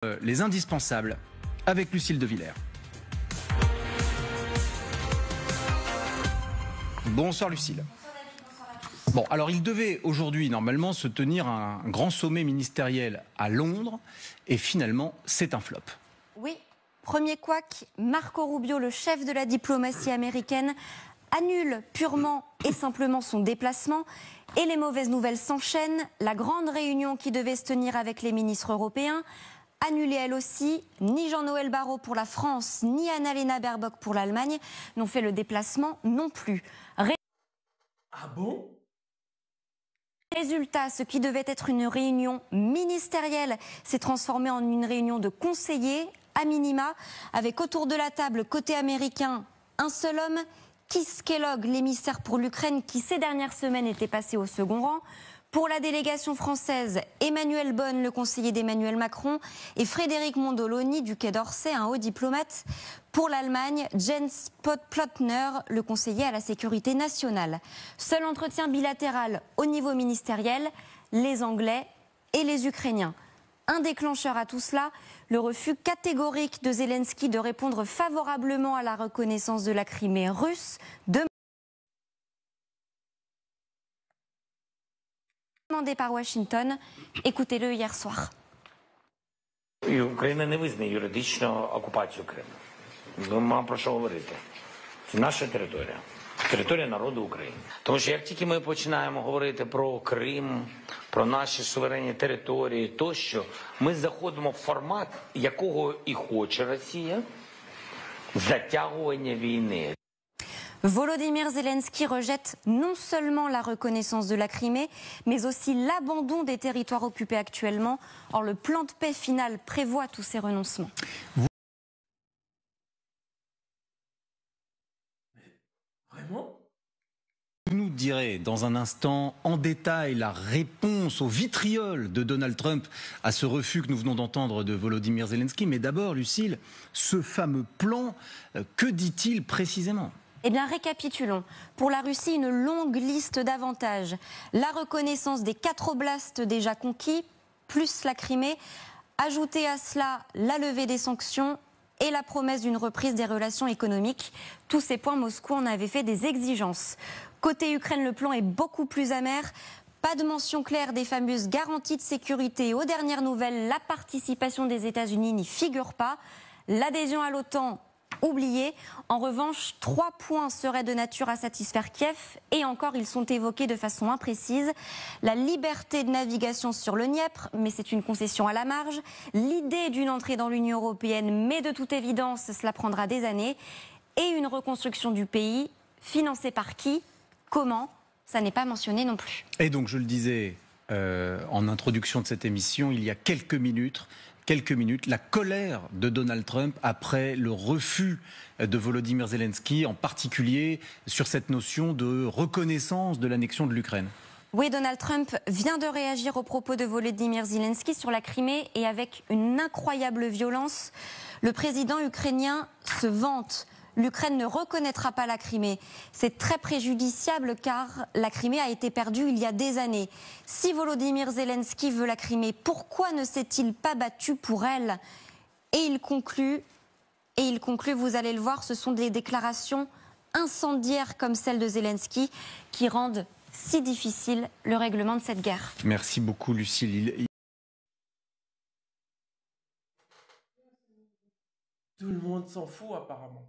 Les indispensables avec Lucille de Villers. Bonsoir Lucille. Bon, alors il devait aujourd'hui normalement se tenir un grand sommet ministériel à Londres et finalement c'est un flop. Oui, premier couac, Marco Rubio, le chef de la diplomatie américaine, annule purement et simplement son déplacement et les mauvaises nouvelles s'enchaînent. La grande réunion qui devait se tenir avec les ministres européens, annulée elle aussi. Ni Jean-Noël Barrot pour la France, ni Annalena Baerbock pour l'Allemagne n'ont fait le déplacement non plus. Ah bon ? Résultat, ce qui devait être une réunion ministérielle s'est transformé en une réunion de conseillers, à minima, avec autour de la table, côté américain, un seul homme, Keith Kellogg, l'émissaire pour l'Ukraine, qui ces dernières semaines était passé au second rang. Pour la délégation française, Emmanuel Bonne, le conseiller d'Emmanuel Macron, et Frédéric Mondoloni du Quai d'Orsay, un haut diplomate. Pour l'Allemagne, Jens Plotner, le conseiller à la sécurité nationale. Seul entretien bilatéral au niveau ministériel, les Anglais et les Ukrainiens. Un déclencheur à tout cela, le refus catégorique de Zelensky de répondre favorablement à la reconnaissance de la Crimée russe, demandé par Washington. Écoutez-le hier soir. Україна не визнає юридично окупацію Криму. Нема про що говорити. Це наша територія. Територія народу України. Тому що як тільки ми починаємо говорити про Крим, про наші суверенні території тощо, ми заходимо в формат, якого і хоче Росія, затягування війни. Volodymyr Zelensky rejette non seulement la reconnaissance de la Crimée, mais aussi l'abandon des territoires occupés actuellement. Or, le plan de paix final prévoit tous ces renoncements. Vraiment ? Vous nous direz dans un instant en détail la réponse au vitriol de Donald Trump à ce refus que nous venons d'entendre de Volodymyr Zelensky. Mais d'abord, Lucille, ce fameux plan, que dit-il précisément ? Eh bien, récapitulons. Pour la Russie, une longue liste d'avantages. La reconnaissance des 4 oblasts déjà conquis, plus la Crimée. Ajoutez à cela la levée des sanctions et la promesse d'une reprise des relations économiques. Tous ces points, Moscou en avait fait des exigences. Côté Ukraine, le plan est beaucoup plus amer. Pas de mention claire des fameuses garanties de sécurité. Aux dernières nouvelles, la participation des États-Unis n'y figure pas. L'adhésion à l'OTAN, oublié. En revanche, 3 points seraient de nature à satisfaire Kiev et encore ils sont évoqués de façon imprécise. La liberté de navigation sur le Dniepr, mais c'est une concession à la marge. L'idée d'une entrée dans l'Union européenne, mais de toute évidence, cela prendra des années. Et une reconstruction du pays, financée par qui ? Comment ? Ça n'est pas mentionné non plus. Et donc, je le disais en introduction de cette émission, il y a quelques minutes, la colère de Donald Trump après le refus de Volodymyr Zelensky, en particulier sur cette notion de reconnaissance de l'annexion de l'Ukraine. Oui, Donald Trump vient de réagir aux propos de Volodymyr Zelensky sur la Crimée et avec une incroyable violence. Le président ukrainien se vante. L'Ukraine ne reconnaîtra pas la Crimée. C'est très préjudiciable car la Crimée a été perdue il y a des années. Si Volodymyr Zelensky veut la Crimée, pourquoi ne s'est-il pas battu pour elle ? Et il conclut, vous allez le voir, ce sont des déclarations incendiaires comme celle de Zelensky qui rendent si difficile le règlement de cette guerre. Merci beaucoup, Lucille. Tout le monde s'en fout apparemment.